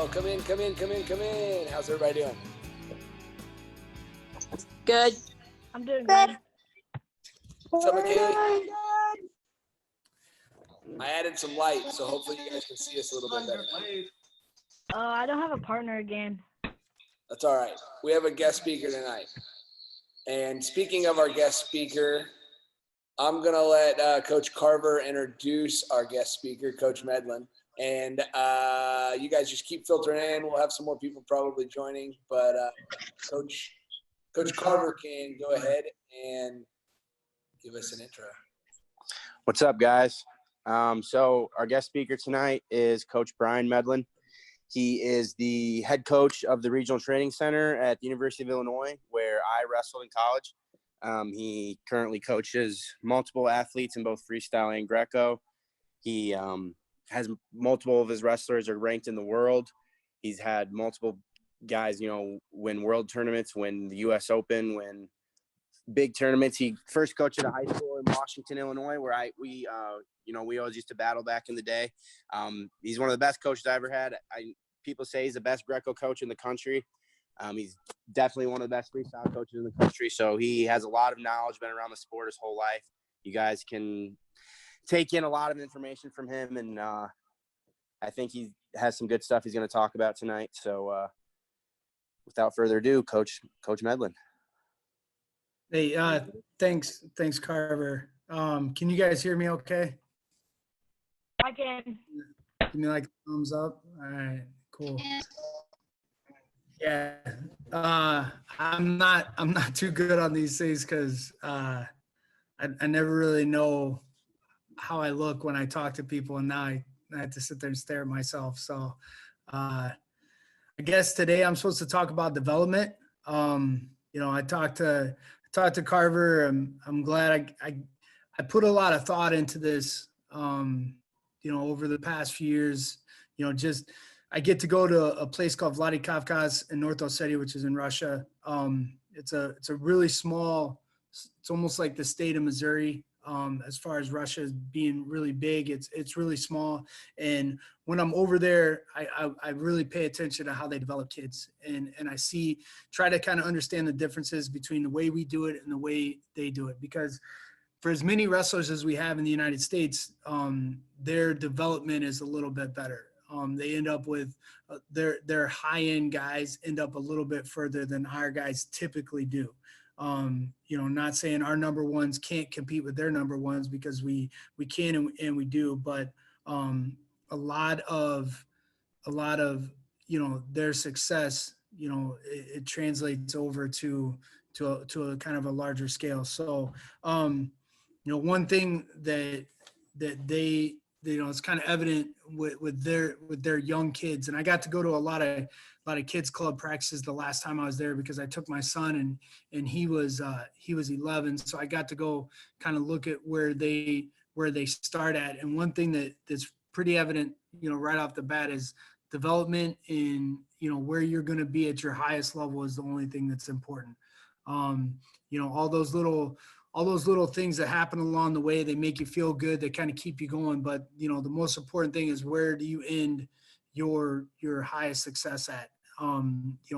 Come in, come in, come in, come in. How's everybody doing? Good. I'm doing good. What's up, McKaylee? I added some light, so hopefully you guys can see us a little bit better now. I don't have a partner again. That's all right. We have a guest speaker tonight. And speaking of our guest speaker, I'm going to let Coach Carver introduce our guest speaker, Coach Medlin. And you guys just keep filtering in. We'll have some more people probably joining. But Coach Carver can go ahead and give us an intro. What's up, guys? So our guest speaker tonight is Coach Bryan Medlin. He is the head coach of the Regional Training Center at the University of Illinois, where I wrestled in college. He currently coaches multiple athletes in both freestyle and Greco. He has multiple of his wrestlers are ranked in the world. He's had multiple guys, win world tournaments, win the U.S. Open, win big tournaments. He first coached at a high school in Washington, Illinois, where we always used to battle back in the day. He's one of the best coaches I ever had. People say he's the best Greco coach in the country. He's definitely one of the best freestyle coaches in the country. So he has a lot of knowledge, been around the sport his whole life. You guys can take in a lot of information from him, and I think he has some good stuff he's going to talk about tonight. So without further ado, Coach Medlin. Hey, thanks, Carver. Can you guys hear me okay? I can. Give me like a thumbs up. All right, cool. Yeah, I'm not too good on these things because I never really know how I look when I talk to people, and now I have to sit there and stare at myself. So I guess today I'm supposed to talk about development. I talked to Carver. I'm glad I put a lot of thought into this. Over the past few years, I get to go to a place called Vladikavkaz in North Ossetia, which is in Russia. It's a really small. It's almost like the state of Missouri. As far as Russia being really big, it's really small. And when I'm over there, I really pay attention to how they develop kids, and I try to kind of understand the differences between the way we do it and the way they do it. Because for as many wrestlers as we have in the United States, their development is a little bit better. They end up with their high-end guys end up a little bit further than our guys typically do. Not saying our number ones can't compete with their number ones, because we can and we do, but a lot of their success, it translates over to a kind of a larger scale. So one thing that they it's kind of evident with their young kids, and I got to go to a lot of kids club practices the last time I was there, because I took my son and he was 11, so I got to go kind of look at where they start at. And one thing that's pretty evident right off the bat is development in where you're going to be at your highest level is the only thing that's important. All those little things that happen along the way, they make you feel good, they kind of keep you going. But, the most important thing is, where do you end your highest success at?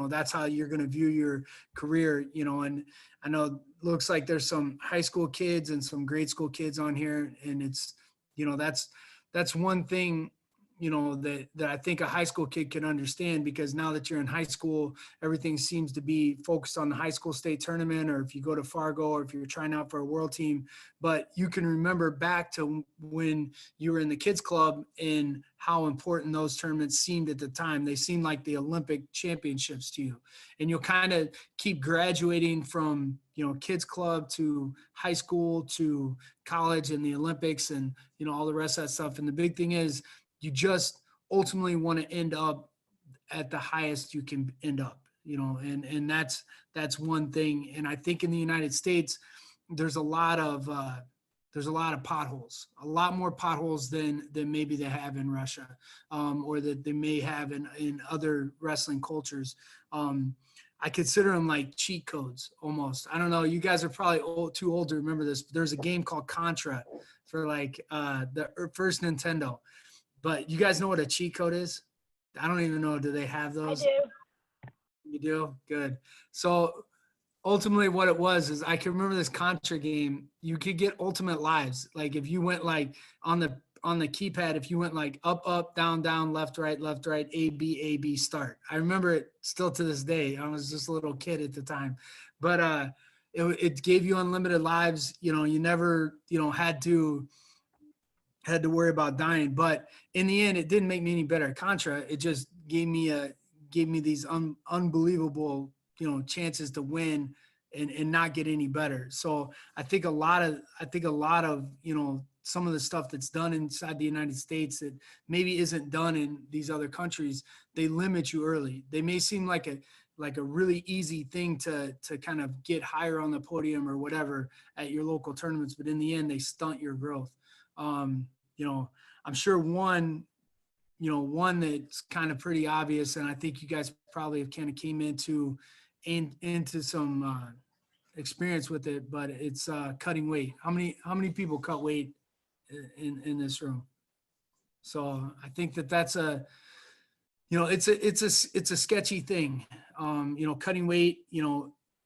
That's how you're going to view your career, and I know it looks like there's some high school kids and some grade school kids on here. And it's, that's one thing, that I think a high school kid can understand, because now that you're in high school, everything seems to be focused on the high school state tournament, or if you go to Fargo, or if you're trying out for a world team. But you can remember back to when you were in the kids club and how important those tournaments seemed at the time. They seemed like the Olympic championships to you, and you'll kind of keep graduating from, kids club to high school to college and the Olympics and, all the rest of that stuff. And the big thing is, you just ultimately want to end up at the highest you can end up, and that's one thing. And I think in the United States, there's a lot of potholes, a lot more potholes than maybe they have in Russia, or that they may have in other wrestling cultures. I consider them like cheat codes almost. I don't know. You guys are probably too old to remember this, but there's a game called Contra for the first Nintendo. But you guys know what a cheat code is? I don't even know. Do they have I those? do. You do? Good. So ultimately what it was is I can remember this Contra game. You could get ultimate lives. Like if you went like on the keypad, if you went like up, up, down, down, left, right, A, B, start. I remember it still to this day. I was just a little kid at the time, but it gave you unlimited lives. You know, you never, had to worry about dying. But in the end, it didn't make me any better at Contra. It just gave me these unbelievable, chances to win and not get any better. So I think a lot of some of the stuff that's done inside the United States that maybe isn't done in these other countries, they limit you early. They may seem like a really easy thing to kind of get higher on the podium or whatever at your local tournaments, but in the end, they stunt your growth. Um, I'm sure one that's kind of pretty obvious, and I think you guys probably have kind of came into some experience with it, but it's cutting weight. How many people cut weight in this room? So I think that's it's a sketchy thing. Cutting weight,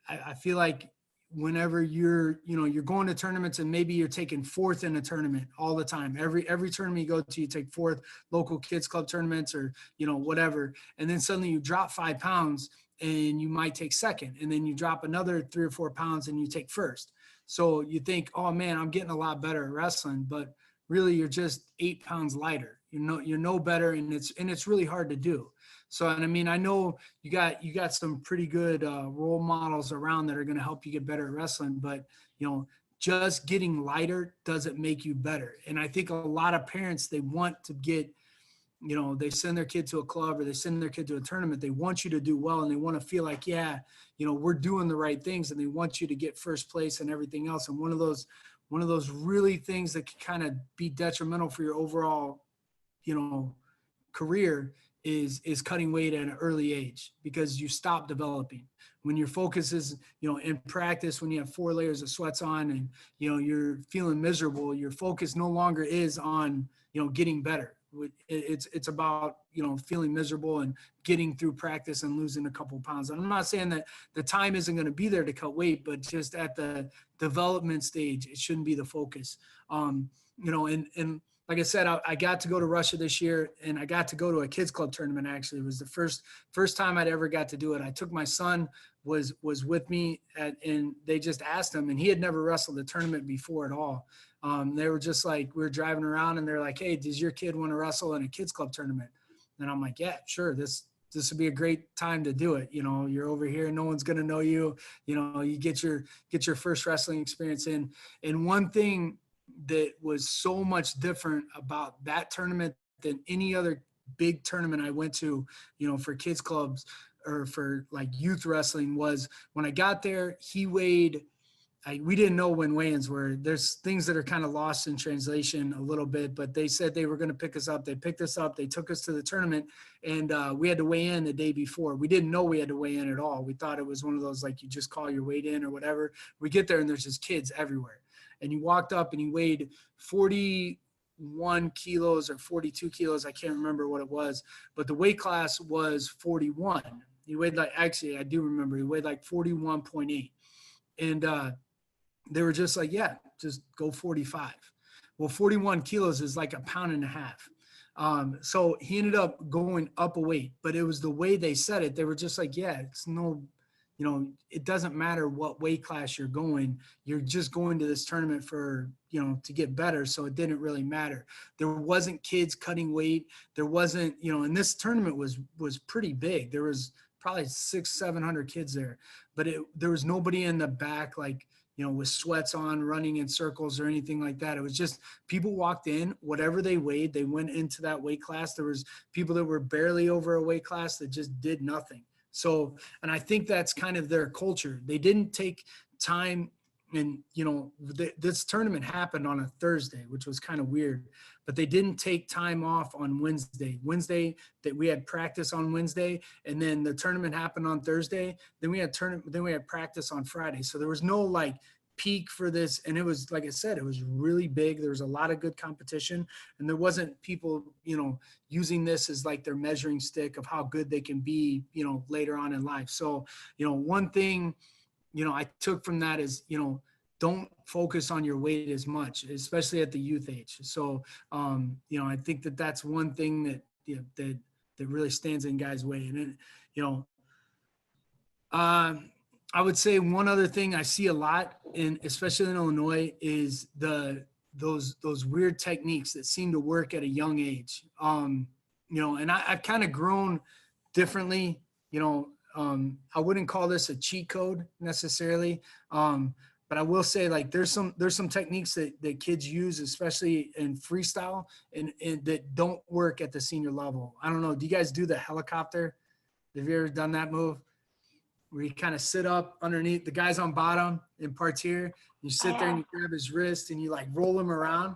I feel like whenever you're going to tournaments and maybe you're taking fourth in a tournament all the time, every tournament you go to, you take fourth, local kids club tournaments or, whatever. And then suddenly you drop 5 pounds and you might take second, and then you drop another 3 or 4 pounds and you take first. So you think, oh man, I'm getting a lot better at wrestling, but really you're just 8 pounds lighter. You're no better, and it's really hard to do. So, and I mean, I know you got some pretty good role models around that are going to help you get better at wrestling, but just getting lighter doesn't make you better. And I think a lot of parents, they want to get, they send their kid to a club or they send their kid to a tournament. They want you to do well, and they want to feel like, yeah, we're doing the right things, and they want you to get first place and everything else. And one of those really things that can kind of be detrimental for your overall, career is cutting weight at an early age, because you stop developing. When your focus is, in practice, when you have 4 layers of sweats on and, you're feeling miserable, your focus no longer is on, getting better. It's about, feeling miserable and getting through practice and losing a couple pounds. And I'm not saying that the time isn't going to be there to cut weight, but just at the development stage, it shouldn't be the focus. And like I said, I got to go to Russia this year, and I got to go to a kids club tournament. Actually, it was the first time I'd ever got to do it. I took my son, was with me, and they just asked him, and he had never wrestled a tournament before at all. They were just like, we were driving around, and they're like, "Hey, does your kid want to wrestle in a kids club tournament?" And I'm like, "Yeah, sure. This would be a great time to do it. You're over here, no one's gonna know you. You get your first wrestling experience in." And one thing that was so much different about that tournament than any other big tournament I went to, for kids clubs or for like youth wrestling, was when I got there, he weighed, we didn't know when weigh-ins were. There's things that are kind of lost in translation a little bit, but they said they were going to pick us up. They picked us up. They took us to the tournament, and we had to weigh in the day before. We didn't know we had to weigh in at all. We thought it was one of those, like, you just call your weight in or whatever. We get there, and there's just kids everywhere. And you walked up, and he weighed 41 kilos or 42 kilos. I can't remember what it was, but the weight class was 41. He weighed actually, I do remember, he weighed like 41.8. And they were just like, yeah, just go 45. Well, 41 kilos is like 1.5 pounds. So he ended up going up a weight, but it was the way they said it. They were just like, yeah, it's no, it doesn't matter what weight class you're going. You're just going to this tournament for, to get better. So it didn't really matter. There wasn't kids cutting weight. There wasn't, and this tournament was pretty big. There was probably 600-700 kids there, but there was nobody in the back, like, with sweats on, running in circles or anything like that. It was just people walked in, whatever they weighed, they went into that weight class. There was people that were barely over a weight class that just did nothing. So, and I think that's kind of their culture. They didn't take time, and, this tournament happened on a Thursday, which was kind of weird, but they didn't take time off on Wednesday that we had practice on Wednesday. And then the tournament happened on Thursday. Then we had practice on Friday. So there was no like peak for this. And it was, like I said, it was really big. There was a lot of good competition, and there wasn't people, using this as like their measuring stick of how good they can be, later on in life. So, one thing, I took from that is, don't focus on your weight as much, especially at the youth age. So, I think that that's one thing that, that really stands in guys' way. And then, I would say one other thing I see a lot especially in Illinois, is those weird techniques that seem to work at a young age. And I've kind of grown differently. I wouldn't call this a cheat code necessarily. But I will say, like, there's some techniques that kids use, especially in freestyle, and that don't work at the senior level. I don't know. Do you guys do the helicopter? Have you ever done that move? Where you kind of sit up underneath the guy's on bottom in parterre, you sit there and you grab his wrist and you like roll him around,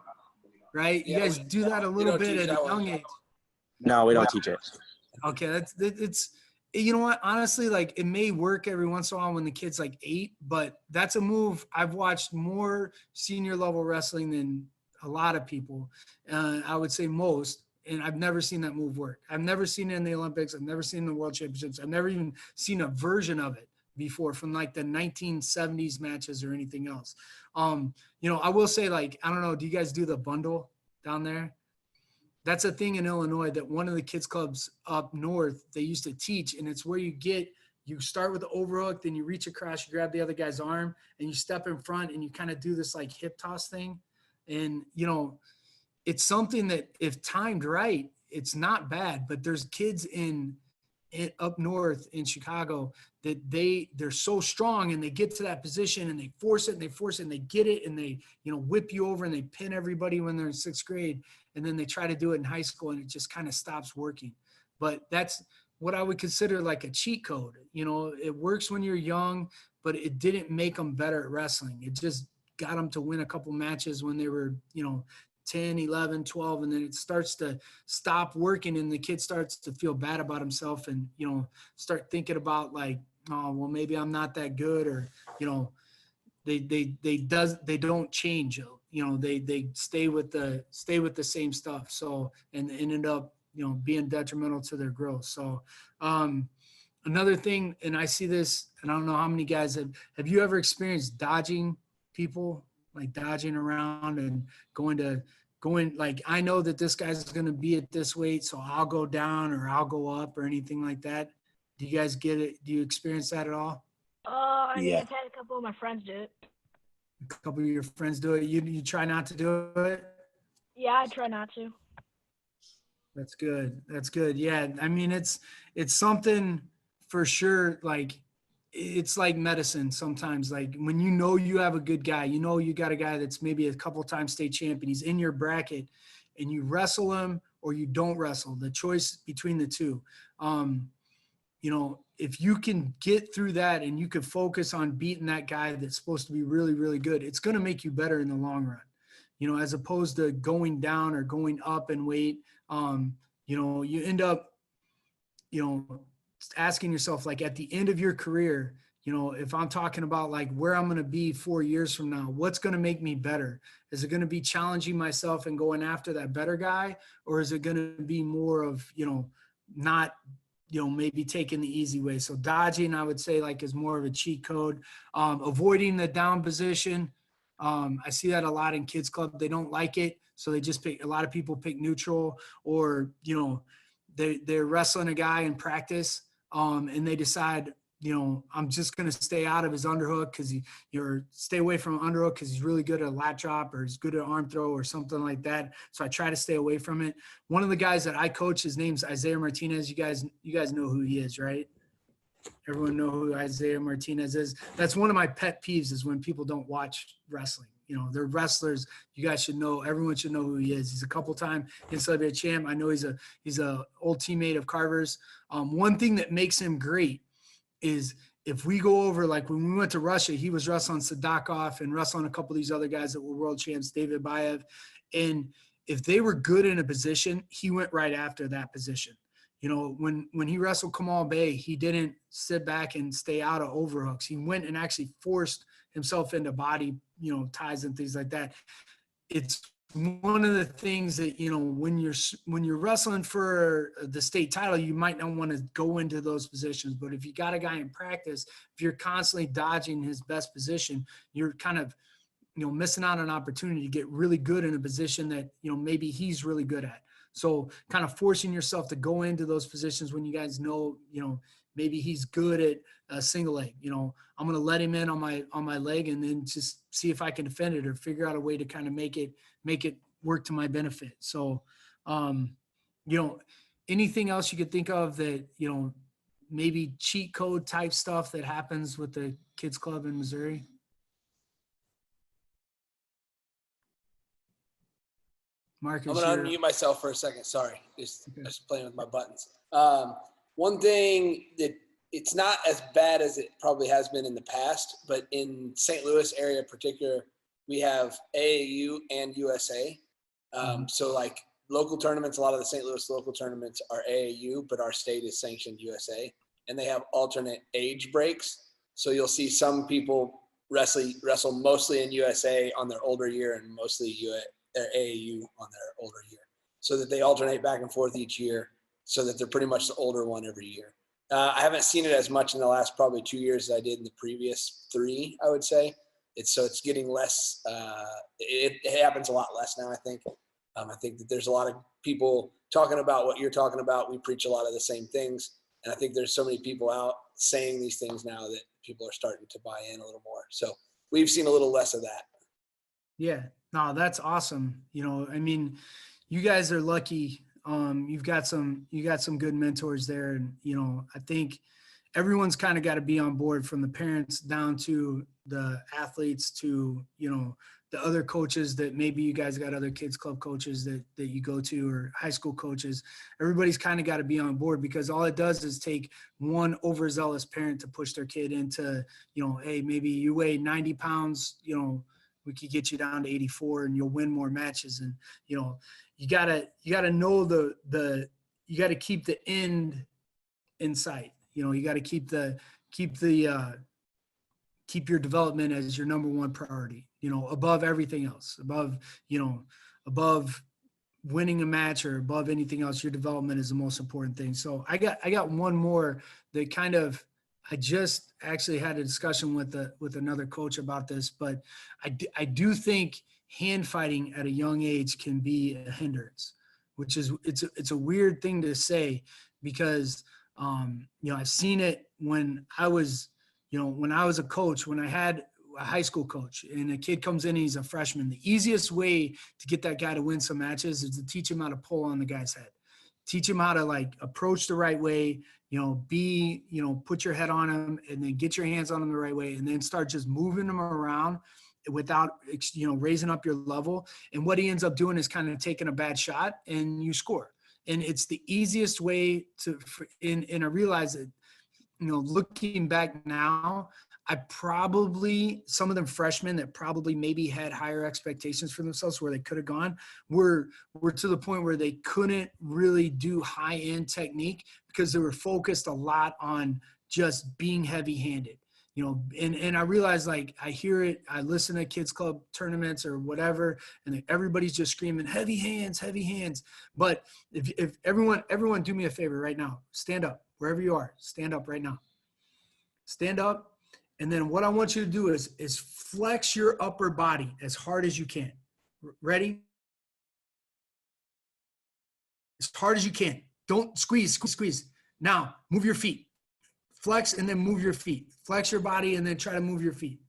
right? You guys do that a little bit at a young age. No, we don't teach it. Okay, it's you know what? Honestly, like, it may work every once in a while when the kid's like 8, but that's a move. I've watched more senior level wrestling than a lot of people. I would say most. And I've never seen that move work. I've never seen it in the Olympics. I've never seen it in the World Championships. I've never even seen a version of it before from like the 1970s matches or anything else. I will say, like, I don't know, do you guys do the bundle down there? That's a thing in Illinois that one of the kids clubs up north, they used to teach. And it's where you start with the overhook, then you reach across, you grab the other guy's arm, and you step in front and you kind of do this like hip toss thing. And, it's something that if timed right, it's not bad, but there's kids up north in Chicago that they're so strong, and they get to that position and they force it and they get it, and they, whip you over and they pin everybody when they're in 6th grade. And then they try to do it in high school and it just kind of stops working. But that's what I would consider like a cheat code. It works when you're young, but it didn't make them better at wrestling. It just got them to win a couple matches when they were, 10, 11, 12, and then it starts to stop working, and the kid starts to feel bad about himself and, start thinking about like, oh, well, maybe I'm not that good, or, they don't change, they stay with the same stuff. So, and end up, being detrimental to their growth. So, another thing, and I see this, and I don't know how many guys have you ever experienced dodging people, like dodging around and going like, I know that this guy's going to be at this weight, so I'll go down or I'll go up or anything like that? Do you guys get it? Do you experience that at all? I mean, I've had a couple of my friends do it. A couple of your friends do it. You try not to do it? Yeah, I try not to. That's good. That's good. Yeah. I mean, it's something for sure. Like, it's like medicine sometimes. Like, when you have a good guy, you got a guy that's maybe a couple times state champion, he's in your bracket, and you wrestle him or you don't wrestle, the choice between the two. If you can get through that and you can focus on beating that guy that's supposed to be really, really good, it's going to make you better in the long run, as opposed to going down or going up in weight. You end up, asking yourself, like, at the end of your career, if I'm talking about like where I'm going to be 4 years from now, what's going to make me better? Is it going to be challenging myself and going after that better guy? Or is it going to be more of, not, maybe taking the easy way? So dodging, I would say, like, is more of a cheat code. Avoiding the down position. I see that a lot in kids club. They don't like it. So they just a lot of people pick neutral, or, they're wrestling a guy in practice. And they decide, I'm just going to stay out of his underhook because stay away from underhook because he's really good at a lat drop, or he's good at arm throw or something like that. So I try to stay away from it. One of the guys that I coach, his name's Isaiah Martinez. You guys know who he is, right? Everyone know who Isaiah Martinez is. That's one of my pet peeves, is when people don't watch wrestling. They're wrestlers. You guys should know. Everyone should know who he is. He's a couple-time NCAA champ. I know he's a old teammate of Carver's. One thing that makes him great is if we go over, like when we went to Russia, he was wrestling Sadakov and wrestling a couple of these other guys that were world champs, David Bayev. And if they were good in a position, he went right after that position. You know, when he wrestled Kamal Bay, he didn't sit back and stay out of overhooks. He went and actually forced himself into body, you know, ties and things like that. It's one of the things that, you know, when you're wrestling for the state title, you might not want to go into those positions. But if you got a guy in practice, if you're constantly dodging his best position, you're kind of, you know, missing out on an opportunity to get really good in a position that, you know, maybe he's really good at. So kind of forcing yourself to go into those positions when you guys know, you know, maybe he's good at a single leg. You know, I'm going to let him in on my leg and then just see if I can defend it or figure out a way to kind of make it work to my benefit. So, you know, anything else you could think of that, you know, maybe cheat code type stuff that happens with the kids club in Missouri? Marcus, I'm going to unmute myself for a second. Sorry. Just playing with my buttons. One thing that it's not as bad as it probably has been in the past, but in St. Louis area in particular, we have AAU and USA. So like local tournaments, a lot of the St. Louis local tournaments are AAU, but our state is sanctioned USA, and they have alternate age breaks. So you'll see some people wrestle mostly in USA on their older year and mostly their AAU on their older year, so that they alternate back and forth each year, so that they're pretty much the older one every year. I haven't seen it as much in the last probably 2 years as I did in the previous 3, I would say. It's getting less. It happens a lot less now, I think. I think that there's a lot of people talking about what you're talking about. We preach a lot of the same things. And I think there's so many people out saying these things now that people are starting to buy in a little more. So we've seen a little less of that. Yeah, no, that's awesome. You know, I mean, you guys are lucky. You got some good mentors there. And, you know, I think everyone's kind of got to be on board, from the parents down to the athletes to, you know, the other coaches that maybe you guys got other kids club coaches that you go to, or high school coaches. Everybody's kind of got to be on board, because all it does is take one overzealous parent to push their kid into, you know, hey, maybe you weigh 90 pounds, you know, we could get you down to 84 and you'll win more matches. And, you know, you gotta know you gotta keep the end in sight. You know, you got to keep your development as your number one priority, you know, above everything else, above winning a match or above anything else. Your development is the most important thing. So I got one more that kind of, I just actually had a discussion with another coach about this, but I do think hand fighting at a young age can be a hindrance, which is, it's a weird thing to say, because you know, I've seen it when I was a coach, when I had a high school coach and a kid comes in and he's a freshman. The easiest way to get that guy to win some matches is to teach him how to pull on the guy's head. Teach him how to like approach the right way, you know, put your head on him and then get your hands on him the right way, and then start just moving him around without, you know, raising up your level. And what he ends up doing is kind of taking a bad shot and you score. And it's the easiest way and I realize that, you know, looking back now, some of them freshmen that probably maybe had higher expectations for themselves where they could have gone were to the point where they couldn't really do high end technique because they were focused a lot on just being heavy handed, you know. And I realized, like, I hear it, I listen to kids club tournaments or whatever, and everybody's just screaming heavy hands. But if everyone do me a favor right now, stand up wherever you are, stand up right now, stand up. And then what I want you to do is flex your upper body as hard as you can. Ready? As hard as you can. Don't squeeze. Now, move your feet. Flex and then move your feet. Flex your body and then try to move your feet.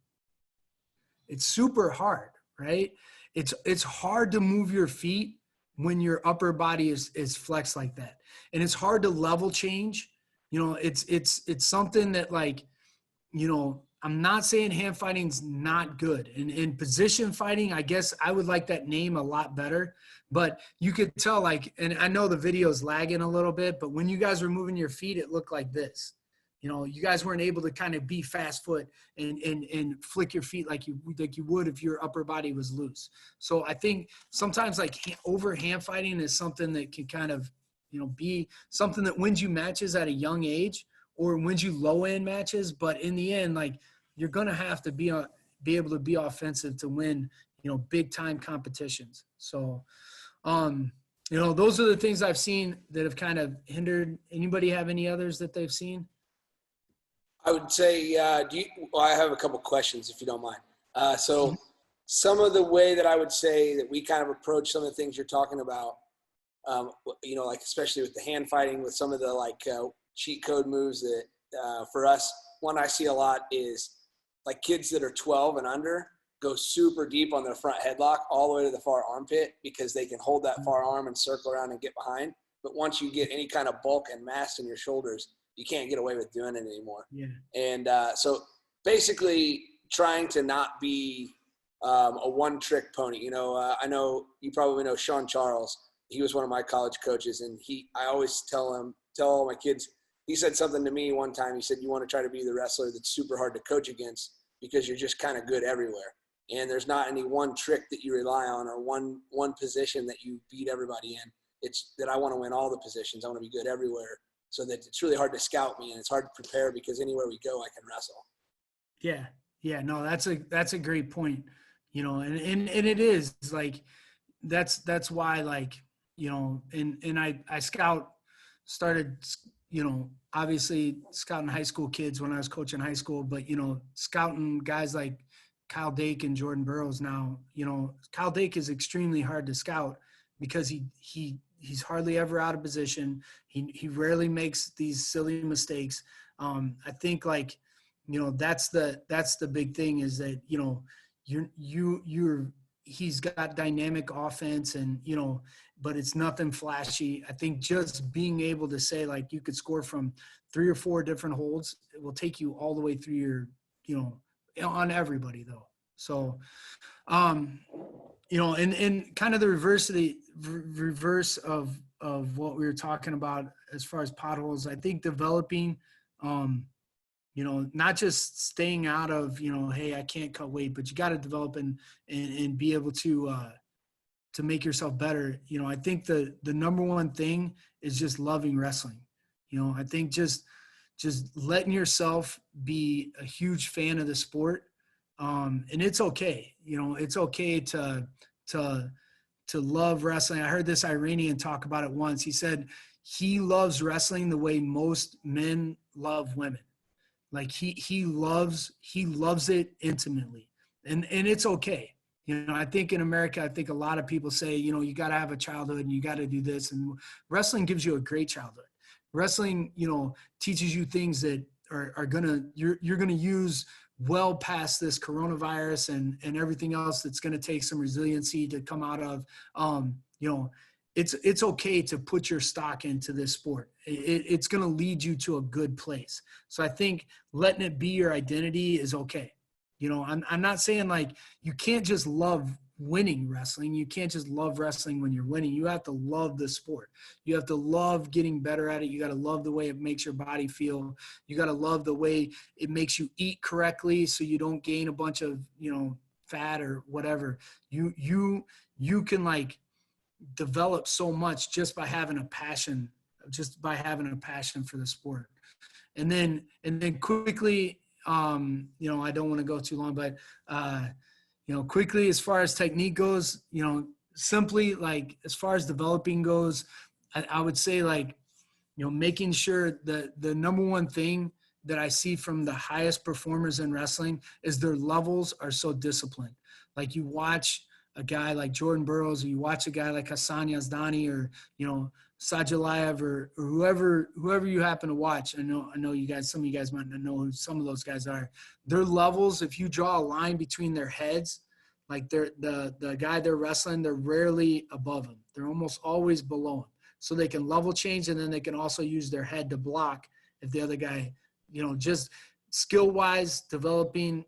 It's super hard, right? It's hard to move your feet when your upper body is flexed like that. And it's hard to level change. You know, it's something that, like, you know, I'm not saying hand fighting's not good. And in position fighting, I guess I would like that name a lot better. But you could tell, like, and I know the video's lagging a little bit, but when you guys were moving your feet, it looked like this. You know, you guys weren't able to kind of be fast foot and flick your feet like you would if your upper body was loose. So I think sometimes, like, over hand fighting is something that can kind of, be something that wins you matches at a young age or wins you low end matches. But in the end, like, you're going to have to be able to be offensive to win, big time competitions. So, those are the things I've seen that have kind of hindered. Anybody have any others that they've seen? I would say, I have a couple questions if you don't mind. So some of the way that I would say that we kind of approach some of the things you're talking about, like especially with the hand fighting, with some of the cheat code moves that for us, one I see a lot is like kids that are 12 and under go super deep on their front headlock all the way to the far armpit because they can hold that far arm and circle around and get behind. But once you get any kind of bulk and mass in your shoulders, you can't get away with doing it anymore. Yeah. And so basically trying to not be a one-trick pony. I know you probably know Sean Charles. He was one of my college coaches, and I always tell all my kids, he said something to me one time. He said, you want to try to be the wrestler that's super hard to coach against because you're just kind of good everywhere. And there's not any one trick that you rely on or one position that you beat everybody in. It's that I want to win all the positions. I want to be good everywhere, so that it's really hard to scout me and it's hard to prepare because anywhere we go, I can wrestle. Yeah. Yeah. No, that's a great point. And it is like, that's why, like, and I started, obviously scouting high school kids when I was coaching high school, but, scouting guys like Kyle Dake and Jordan Burroughs now. Kyle Dake is extremely hard to scout because he's hardly ever out of position. He rarely makes these silly mistakes. I think that's the big thing is that, he's got dynamic offense and, but it's nothing flashy. I think just being able to say, like, you could score from 3 or 4 different holds, it will take you all the way through your, on everybody though. So, and kind of the reverse of what we were talking about as far as potholes, I think developing, not just staying out of, hey, I can't cut weight, but you got to develop and be able to make yourself better. I think the number one thing is just loving wrestling. I think just letting yourself be a huge fan of the sport. And it's okay. It's okay to love wrestling. I heard this Iranian talk about it once. He said he loves wrestling the way most men love women. Like he loves it intimately, and it's okay. I think in America, I think a lot of people say, you got to have a childhood and you got to do this, and wrestling gives you a great childhood. Wrestling, teaches you things that you're gonna use well past this coronavirus and everything else that's gonna take some resiliency to come out of. It's okay to put your stock into this sport. It's going to lead you to a good place. So I think letting it be your identity is okay. I'm not saying like you can't just love winning wrestling. You can't just love wrestling when you're winning. You have to love the sport. You have to love getting better at it. You got to love the way it makes your body feel. You got to love the way it makes you eat correctly so you don't gain a bunch of, fat or whatever. You can like develop so much just by having a passion for the sport. And then quickly, I don't want to go too long, but, quickly, as far as technique goes, simply like as far as developing goes, I would say like, making sure that the number one thing that I see from the highest performers in wrestling is their levels are so disciplined. Like you watch a guy like Jordan Burroughs, or you watch a guy like Hassan Yazdani, or Sajalayev, or whoever you happen to watch. I know you guys. Some of you guys might not know who some of those guys are. Their levels, if you draw a line between their heads, like the guy they're wrestling, they're rarely above him. They're almost always below him. So they can level change, and then they can also use their head to block if the other guy, just skill-wise developing,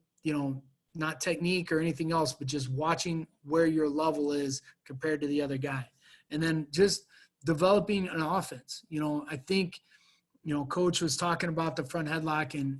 not technique or anything else, but just watching where your level is compared to the other guy. And then just developing an offense. I think, coach was talking about the front headlock and,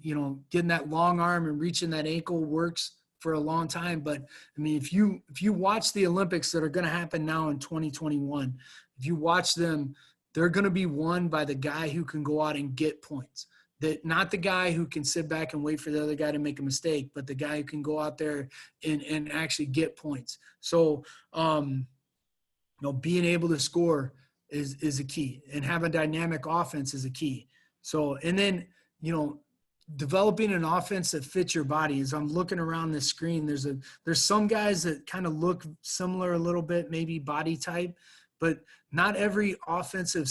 getting that long arm and reaching that ankle works for a long time. But I mean, if you watch the Olympics that are going to happen now in 2021, if you watch them, they're going to be won by the guy who can go out and get points. That not the guy who can sit back and wait for the other guy to make a mistake, but the guy who can go out there and actually get points. So, being able to score is a key, and have a dynamic offense is a key. So, and then, developing an offense that fits your body. As I'm looking around this screen, there's some guys that kind of look similar a little bit, maybe body type, but not every offensive,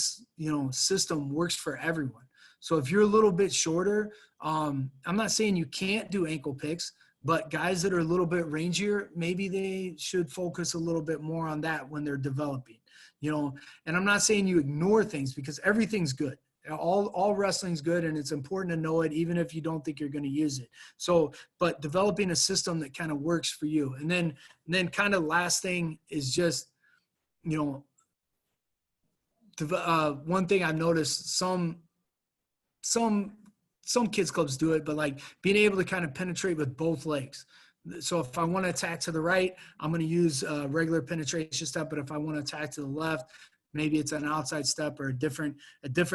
system works for everyone. So if you're a little bit shorter, I'm not saying you can't do ankle picks, but guys that are a little bit rangier, maybe they should focus a little bit more on that when they're developing, and I'm not saying you ignore things, because everything's good. All wrestling's good, and it's important to know it, even if you don't think you're going to use it. So, but developing a system that kind of works for you. And then kind of last thing is just, one thing I've noticed, some kids clubs do it, but like being able to kind of penetrate with both legs. So if I want to attack to the right, I'm going to use a regular penetration step. But if I want to attack to the left, maybe it's an outside step or a different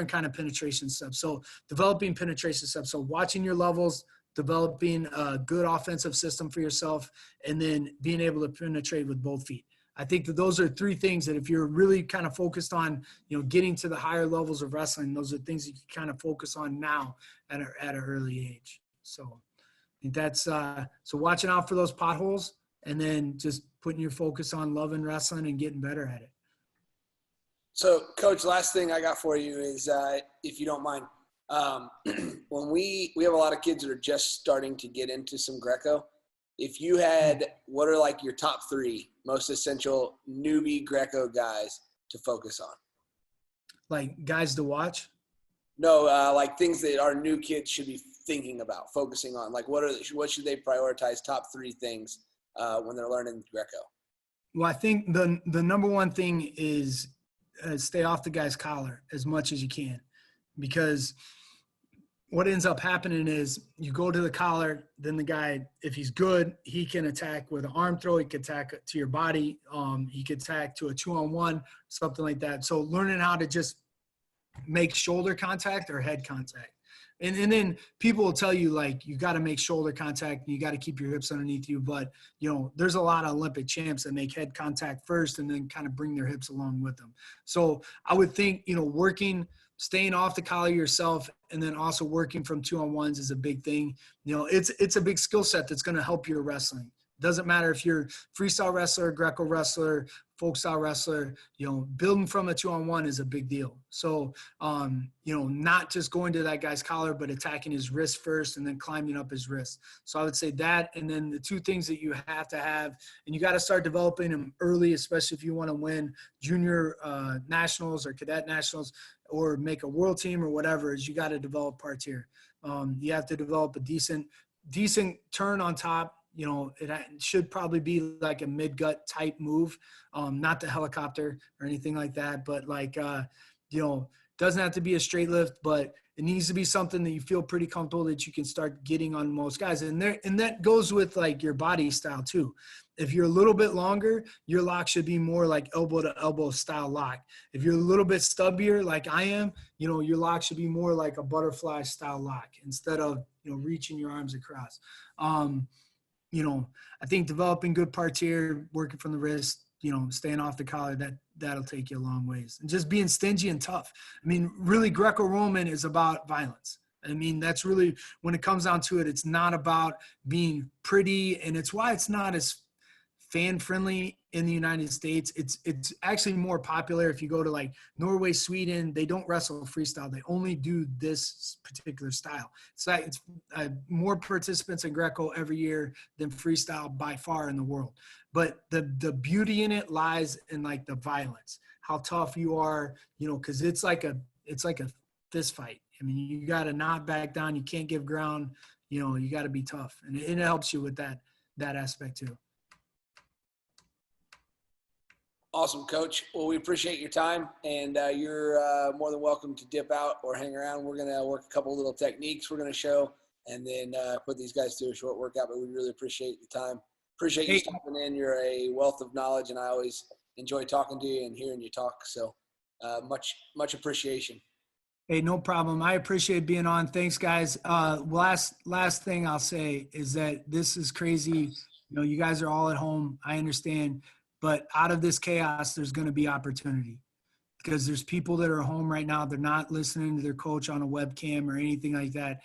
kind of penetration step. So developing penetration steps. So watching your levels, developing a good offensive system for yourself, and then being able to penetrate with both feet. I think that those are three things that if you're really kind of focused on, getting to the higher levels of wrestling, those are things that you can kind of focus on now at an early age. So I think that's so watching out for those potholes, and then just putting your focus on loving wrestling and getting better at it. So, Coach, last thing I got for you is, if you don't mind, when we have a lot of kids that are just starting to get into some Greco. If you had, what are like your top 3 most essential newbie Greco guys to focus on? Like guys to watch? No, like things that our new kids should be thinking about, focusing on. Like what should they prioritize? Top 3 things when they're learning Greco. Well, I think the number one thing is stay off the guy's collar as much as you can, because what ends up happening is you go to the collar, then the guy, if he's good, he can attack with an arm throw. He can attack to your body. He could attack to a 2-on-1, something like that. So learning how to just make shoulder contact or head contact. And then people will tell you, like, you got to make shoulder contact and you got to keep your hips underneath you. But, there's a lot of Olympic champs that make head contact first and then kind of bring their hips along with them. So I would think, staying off the collar yourself, and then also working from 2-on-1s is a big thing. It's a big skill set that's going to help your wrestling. Doesn't matter if you're freestyle wrestler, Greco wrestler, folk style wrestler, building from a 2-on-1 is a big deal. So, not just going to that guy's collar, but attacking his wrist first and then climbing up his wrist. So I would say that, and then the 2 things that you have to have, and you got to start developing them early, especially if you want to win junior nationals or cadet nationals or make a world team or whatever, is you got to develop parts here. You have to develop a decent turn on top. It should probably be like a mid-gut type move, not the helicopter or anything like that, but like, doesn't have to be a straight lift, but it needs to be something that you feel pretty comfortable that you can start getting on most guys. And that goes with like your body style too. If you're a little bit longer, your lock should be more like elbow to elbow style lock. If you're a little bit stubbier, like I am, your lock should be more like a butterfly style lock instead of, reaching your arms across. I think developing good parts here, working from the wrist, staying off the collar, that'll take you a long ways. And just being stingy and tough. I mean, really, Greco-Roman is about violence. I mean, that's really, when it comes down to it, it's not about being pretty, and it's why it's not as fan-friendly in the United States. It's actually more popular if you go to like Norway, Sweden. They don't wrestle freestyle. They only do this particular style. It's like it's more participants in Greco every year than freestyle by far in the world. But the beauty in it lies in like the violence, how tough you are, because it's like a fist fight. I mean, you got to not back down. You can't give ground. You got to be tough, and it helps you with that aspect too. Awesome, Coach. Well, we appreciate your time, and you're more than welcome to dip out or hang around. We're going to work a couple little techniques we're going to show, and then put these guys through a short workout, but we really appreciate the time. Appreciate you stopping in. You're a wealth of knowledge, and I always enjoy talking to you and hearing you talk. So Much appreciation. Hey, no problem. I appreciate being on. Thanks, guys. Last thing I'll say is that this is crazy. You know, you guys are all at home. I understand, but out of this chaos, there's going to be opportunity because there's people that are home right now. They're not listening to their coach on a webcam or anything like that.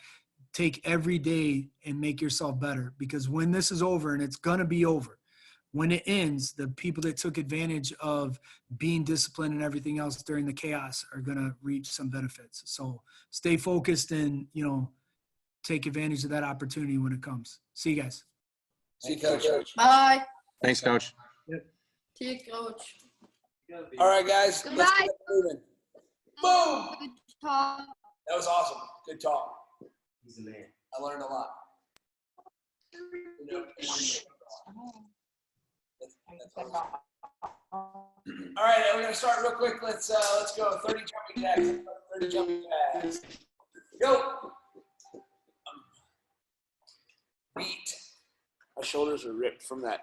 Take every day and make yourself better, because when this is over, and it's going to be over, when it ends, the people that took advantage of being disciplined and everything else during the chaos are going to reap some benefits. So stay focused and, you know, take advantage of that opportunity when it comes. See you guys. See you, Coach. Bye. Thanks, Coach. See you, Coach. All right, guys. Let's Goodbye. get moving. Boom. Good talk. That was awesome. Good talk. He's a man. I learned a lot. That's awesome. All right, we're gonna start real quick. Let's go. 30 jumping jacks. 30 jumping jacks. Go. Beat. My shoulders are ripped from that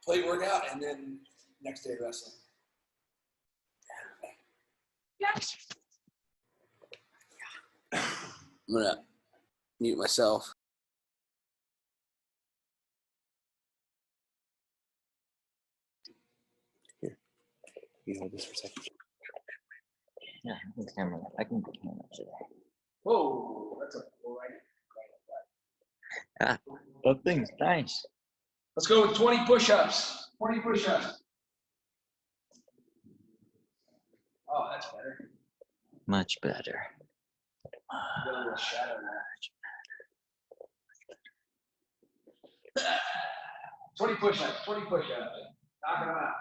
plate workout, and then next day wrestling. Yes. I'm gonna mute myself. You hold this for a second. Yeah, I can camera today. Whoa, that's a right. That thing's nice. Let's go with 20 push-ups. 20 push-ups. Oh, that's better. Much better. Got a little shadow there. 20 push-ups. 20 push-ups. Knock them out.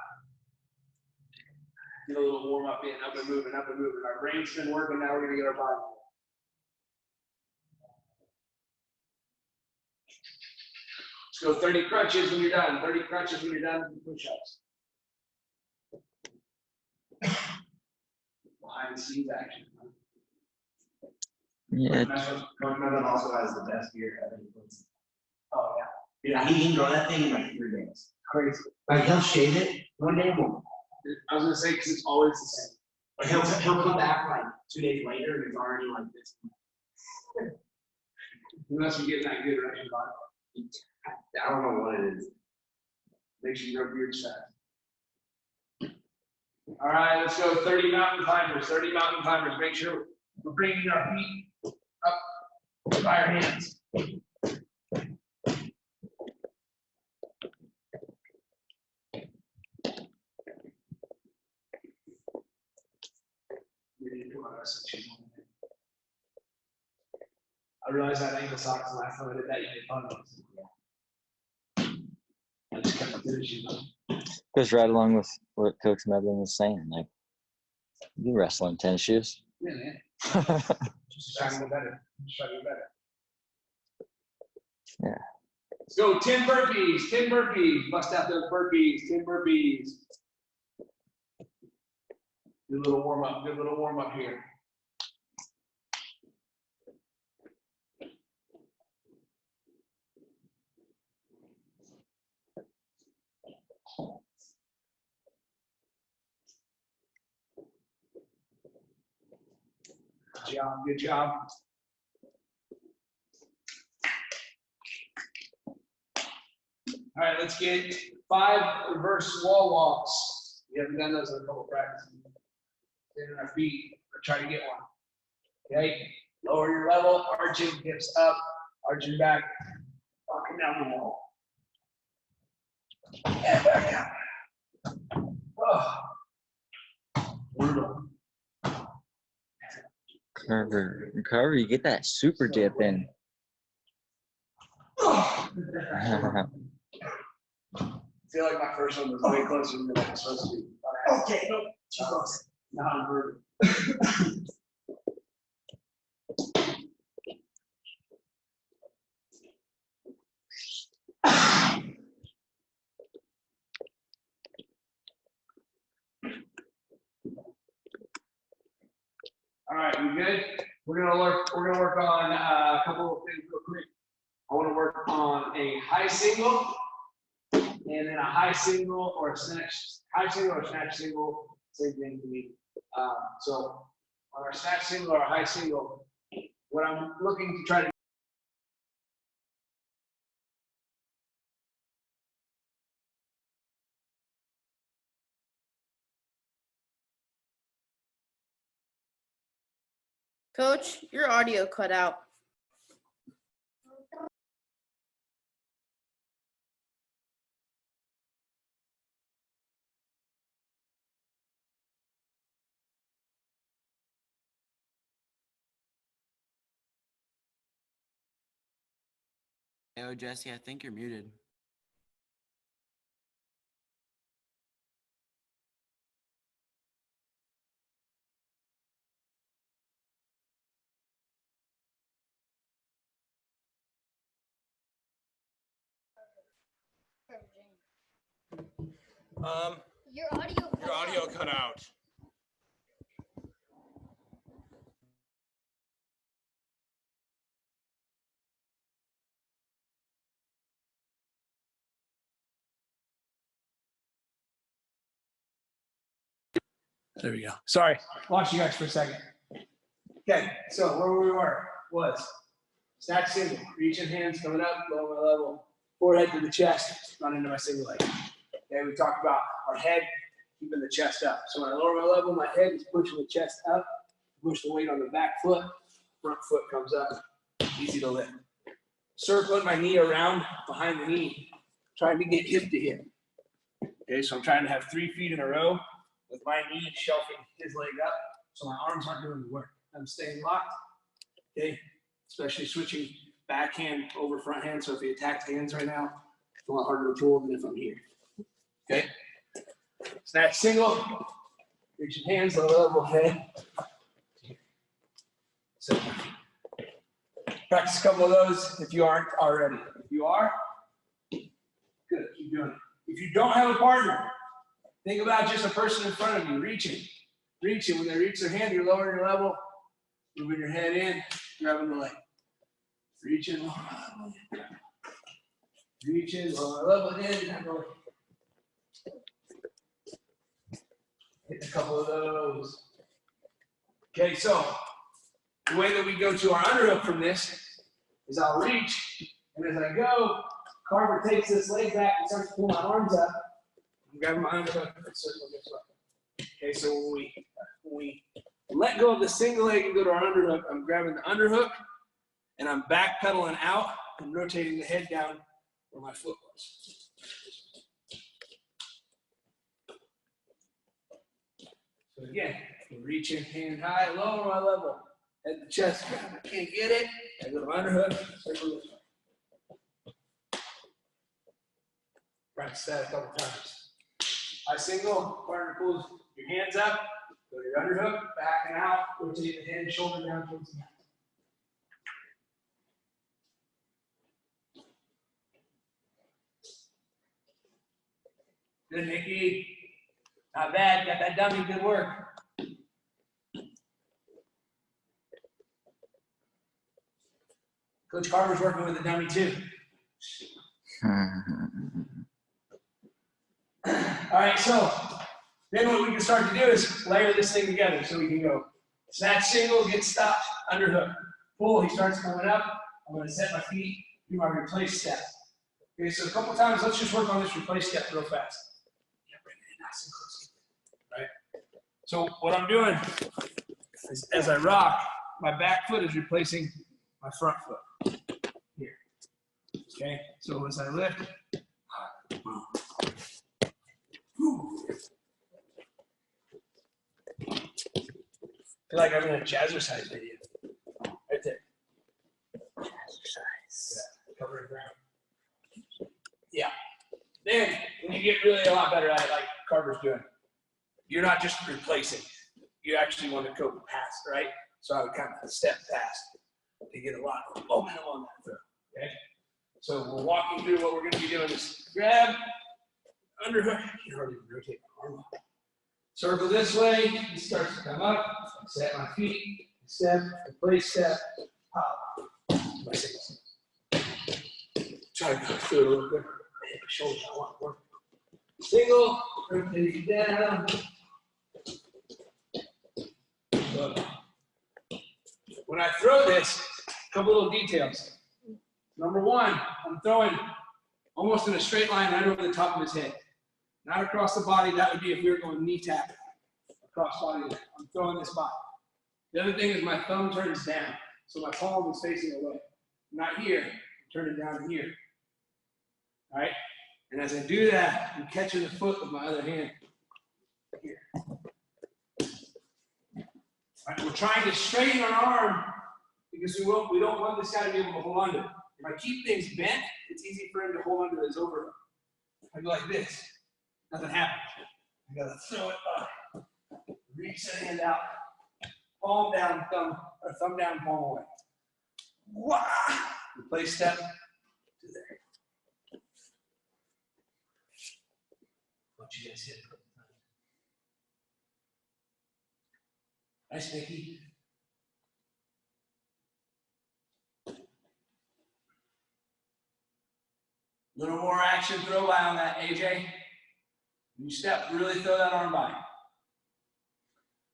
Get a little warm up in, up and moving, up and moving. Our brain's been working, now we're gonna get our body. Let's go 30 crunches when you're done. 30 crunches when you're done with the push-ups. Behind the scenes action. Yeah. Coach Medlin also has the best beer ever. Oh, yeah. Yeah, he can grow that thing in like 3 days. Crazy. Like he'll shave it one day and one. I was gonna say, because it's always the same. But he'll come back like 2 days later and it's already like this. Unless you're getting that good right in your body. I don't know what it is. Makes you grow beard fat. All right, let's go 30 mountain climbers. 30 mountain climbers. Make sure we're bringing our feet up by our hands. I realized that ankle socks the last time I did that, you made fun of us. I just kept finishing them. Goes right along with what Coach Medlin was saying. Like, you wrestle in tennis shoes. Yeah, man. Just trying to get better. Just trying to get better. Yeah. Let's go 10 burpees. 10 burpees. Bust out those burpees. 10 burpees. Good little warm up. Good little warm up here. Good job. Good job. All right, let's get 5 reverse wall walks. We haven't done those in a couple of practices. Stand on our feet or try to get one. Okay, lower your level, arching, hips up, arching back, walking down the wall. And back out. Oh. Brutal. Carver, you get that super dip in. Oh. I feel like my first one was way closer than I was supposed to be. Okay, no, too close. Now I'm brutal. All right, we good? We're gonna work on a couple of things real quick. I want to work on a high single and then a high single or a snatch, single, same thing to me. So on our snatch single or a high single, what I'm looking to try to Coach, your audio cut out. Yo, Jesse, I think you're muted. Your audio cut out. There we go. Sorry, lost you guys for a second. Okay, so where we were was snatch single, reaching hands coming up, lower my level, forehead to the chest, run into my single leg. Okay, we talked about our head keeping the chest up. So when I lower my level, my head is pushing the chest up, push the weight on the back foot, front foot comes up, easy to lift. Circling my knee around behind the knee, trying to get hip to hip. Okay, so I'm trying to have 3 feet in a row with my knee shelving his leg up, so my arms aren't doing the work. I'm staying locked, okay? Especially switching backhand over front hand, so if he attacks hands right now, it's a lot harder to pull than if I'm here, okay? Snatch single, reaching hands, low level head. So practice a couple of those if you aren't already. If you are, good, keep doing it. If you don't have a partner, think about just a person in front of you, reaching. When they reach their hand, you're lowering your level, moving your head in, grabbing the leg. Reaching, lower level. Reaching, lower level in, and go. Hit a couple of those. Okay, so the way that we go to our underhook from this is I'll reach, and as I go, Carver takes this leg back and starts to pull my arms up. I'm grabbing my underhook and circle this way. Okay, so when we let go of the single leg and go to our underhook, I'm grabbing the underhook and I'm backpedaling out and rotating the head down where my foot was. So again, reaching hand high, lower my level, head to chest. I can't get it. I go to my underhook, circle this way. Practice that a couple times. High single, partner pulls your hands up, go to your underhook, back and out, rotate the head, shoulder down towards the mat. Good, Nikki. Not bad. Got that dummy. Good work. Coach Carver's working with the dummy too. All right, so then what we can start to do is layer this thing together. So we can go snatch single, get stopped, underhook. Pull, he starts coming up. I'm going to set my feet, do my replace step. Okay, so a couple times, let's just work on this replace step real fast. Yeah, bring it in nice and close. Right? So what I'm doing is as I rock, my back foot is replacing my front foot. Here. Okay, so as I lift, I feel like I'm in a jazzercise video. Right there. Jazzercise. Yeah, covering ground. Yeah. Then, when you get really a lot better at it, like Carver's doing, you're not just replacing. You actually want to go past, right? So I would kind of step past to get a lot of momentum on that throw. Okay? So we're walking through what we're going to be doing is grab, underhook. You can hardly even rotate my arm up. Circle this way, he starts to come up, set my feet, step, replace step, pop. Try to go through it a little quicker. my shoulders. I want to work. Single, rotate down. Good. When I throw this, a couple little details. Number one, I'm throwing almost in a straight line right over the top of his head. Not across the body. That would be if we were going knee tap. Across body. I'm throwing this body. The other thing is my thumb turns down. So my palm is facing away. Not here. I'm turning down here. All right? And as I do that, I'm catching the foot with my other hand. Here. All right, we're trying to straighten our arm because we don't want this guy to be able to hold on to it. If I keep things bent, it's easy for him to hold on to his overhook. I go like this. Nothing happens. I gotta throw it up. Reach the hand out. Palm down, thumb down, palm away. Wah! Replace step to there. What you guys hit? Nice, Mickey. Little more action throw by on that, AJ. When you step, really throw that arm by. All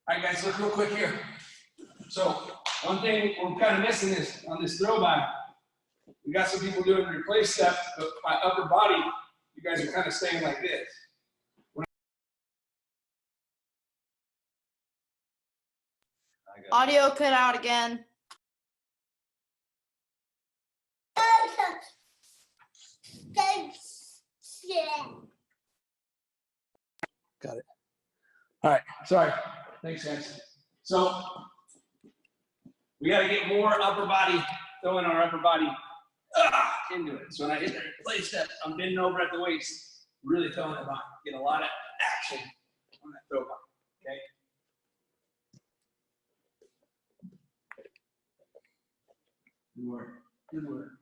right, guys, look real quick here. So one thing we're kind of missing is on this throw by, we got some people doing replace step, but my upper body, you guys are kind of staying like this. Audio cut out again. Got it. All right, sorry. Thanks, guys. So we got to get more upper body, throwing our upper body into it. So when I hit that replace step, I'm bending over at the waist, really throwing it back. Get a lot of action on that throw body, okay? Good work. Good work.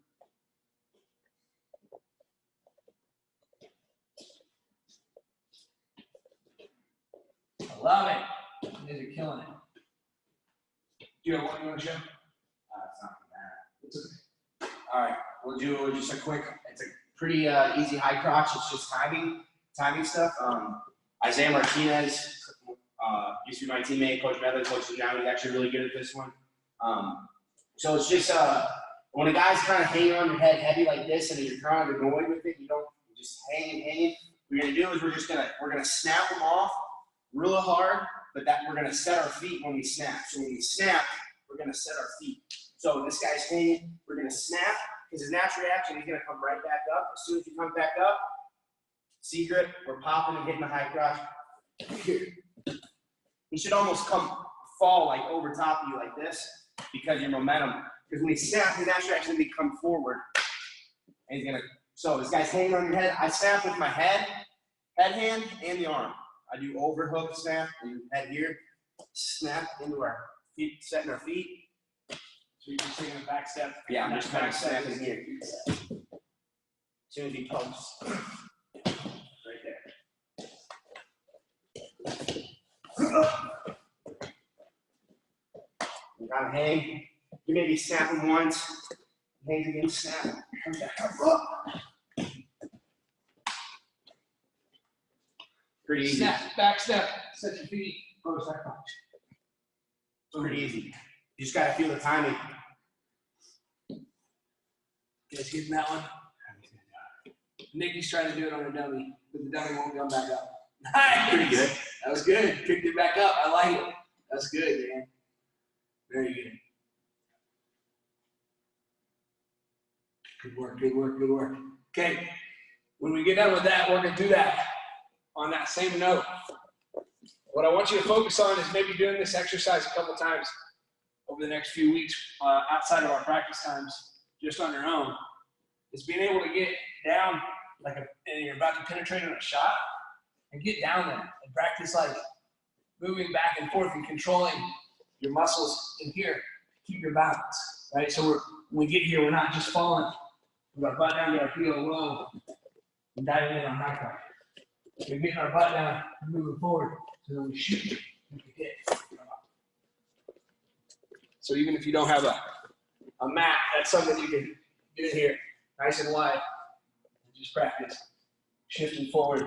I love it. You guys are killing it. Do you have one you want to show? It's not bad. It's okay. All right, we'll do just a quick. It's a pretty easy high crotch. It's just timing stuff. Isaiah Martinez used to be my teammate. Coach Medlin coaches now. He's actually really good at this one. So it's just when a guy's kind of hanging on your head heavy like this, and you're trying to avoid with it, you just hanging. What we're gonna do is we're gonna snap them off real hard, but that we're gonna set our feet when we snap. So when we snap, we're gonna set our feet. So this guy's hanging, we're gonna snap, because his natural reaction, he's gonna come right back up. As soon as he comes back up, secret, we're popping and hitting the high crotch. He should almost fall like over top of you like this, because your momentum, because when he snaps, his natural reaction will come forward. And he's gonna, so this guy's hanging on your head. I snap with my head hand, and the arm. I do overhook snap, and head here, snap into our feet, setting our feet. So you're just taking a back step. Yeah, I'm just kind of snapping here. As soon as he pumps, right there. You gotta hang. You maybe snap him once, hangs again, snap, come back up. Pretty easy. Snap, back step, set your feet, go to side punch. Pretty easy. You just gotta feel the timing. You guys getting that one? Nikki's trying to do it on a dummy, but the dummy won't come back up. Nice. Pretty good. That was good. Kicked it back up. I like it. That's good, man. Very good. Good work, good work, good work. Okay, when we get done with that, we're gonna do that on that same note. What I want you to focus on is maybe doing this exercise a couple times over the next few weeks outside of our practice times, just on your own. Is being able to get down and you're about to penetrate on a shot and get down there and practice like moving back and forth and controlling your muscles in here to keep your balance, right? So when we get here, we're not just falling. We're going to butt down to our heel low and diving in on high crotch. We're getting our butt down and moving forward so that we shoot and we hit. So even if you don't have a mat, that's something you can do here, nice and wide, and just practice. shifting forward,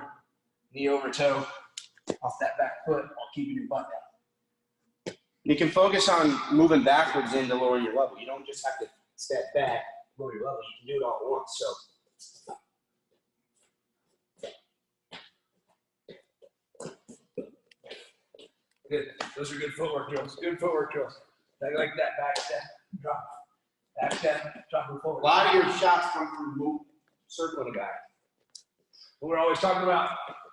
knee over toe, off that back foot while keeping your butt down. You can focus on moving backwards in to lower your level. You don't just have to step back, lower your level. You can do it all at once. So. Good. Those are good footwork drills. Good footwork drills. I like that back step, drop, back step, dropping forward. A lot of your shots come from move, circling a guy. We're always talking about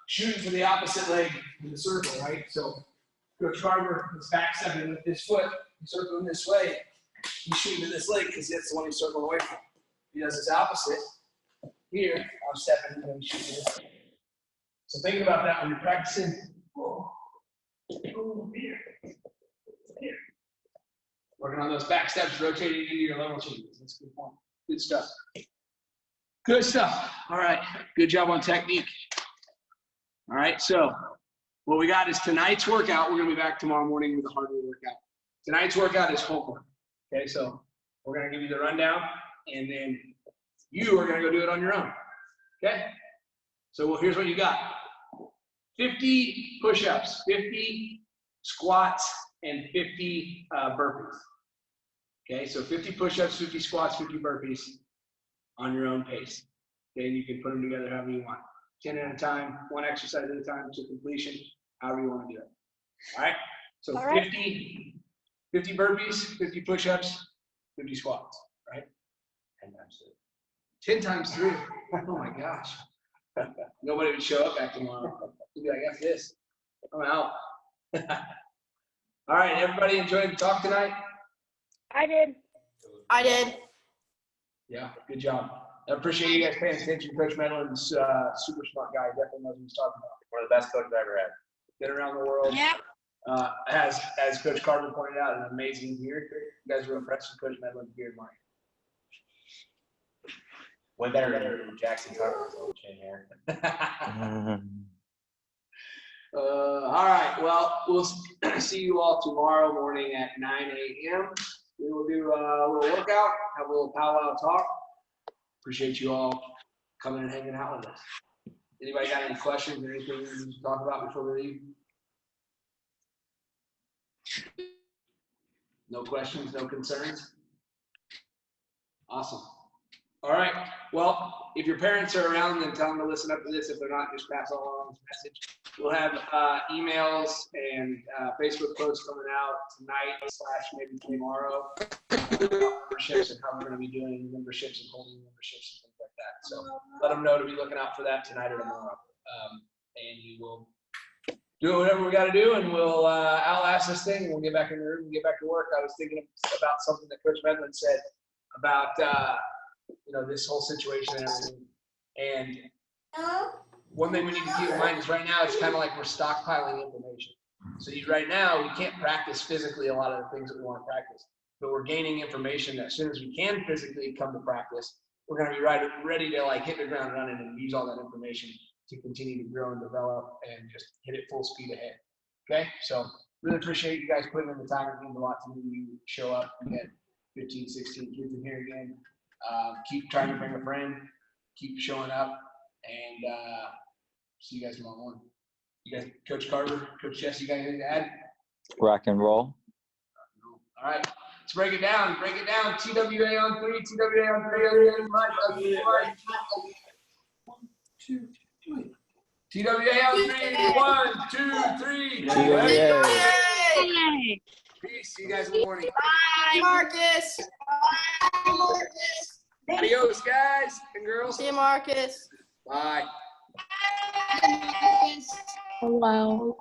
shooting for the opposite leg in the circle, right? So Coach Carver is back stepping with this foot, he's circling this way. He's shooting to this leg because that's the one he's circling away from. He does this opposite. Here, I'm stepping and he's shooting this way. So think about that when you're practicing. Whoa. Here. Here. Working on those back steps, rotating into your level changes. That's a good point. Good stuff. Good stuff. All right. Good job on technique. All right. So what we got is tonight's workout. We're going to be back tomorrow morning with a hardware workout. Tonight's workout is homework. Okay. So we're going to give you the rundown, and then you are going to go do it on your own. Okay. So here's what you got. 50 push-ups, 50 squats, and 50 burpees. Okay, so 50 push-ups, 50 squats, 50 burpees on your own pace. Okay, and you can put them together however you want. 10 at a time, one exercise at a time to completion, however you want to do it. All right, so All right. 50 burpees, 50 push-ups, 50 squats, right? 10 times 3. Oh my gosh. Nobody would show up back tomorrow. You'd be like, F this. I'm out. All right, everybody enjoyed the talk tonight? I did. I did. Yeah, good job. I appreciate you guys paying attention. Coach Medlin's super smart guy. Definitely knows what he's talking about. One of the best coaches I've ever had. Been around the world. Yeah. As Coach Carter pointed out, an amazing beard. You guys were impressed with Coach Medlin's beard, Mike. Way better than Jackson Carter's old chin hair. All right. Well, we'll see you all tomorrow morning at 9 a.m. We will do a little workout, have a little powwow talk. Appreciate you all coming and hanging out with us. Anybody got any questions or anything we need to talk about before we leave? No questions, no concerns? Awesome. All right. Well, if your parents are around, then tell them to listen up to this. If they're not, just pass along this message. We'll have emails and Facebook posts coming out tonight / maybe tomorrow about memberships and how we're going to be doing memberships and holding memberships and things like that. So let them know to be looking out for that tonight or tomorrow. And we will do whatever we got to do, and we'll outlast this thing, and we'll get back in the room and get back to work. I was thinking about something that Coach Medlin said about this whole situation and everything. And one thing we need to keep in mind is right now it's kind of like we're stockpiling information. So right now we can't practice physically a lot of the things that we want to practice, but we're gaining information that as soon as we can physically come to practice, we're going to be ready to like hit the ground running and use all that information to continue to grow and develop and just hit it full speed ahead. Okay, so really appreciate you guys putting in the time. It means a lot to me when you show up and get 15, 16 kids in here again. Keep trying to bring a friend, keep showing up, and see you guys tomorrow morning. You guys, Coach Carter, Coach Jesse, you got anything to add? Rock and roll. All right, let's break it down. Break it down. TWA on 3, TWA on 3. 1, 2, 3. TWA on 3. 1, 2, 3. TWA. Peace. See you guys in the morning. Bye, Marcus. Bye, Marcus. Adios, guys and girls. See you, Marcus. Bye. Bye, Marcus. Hello.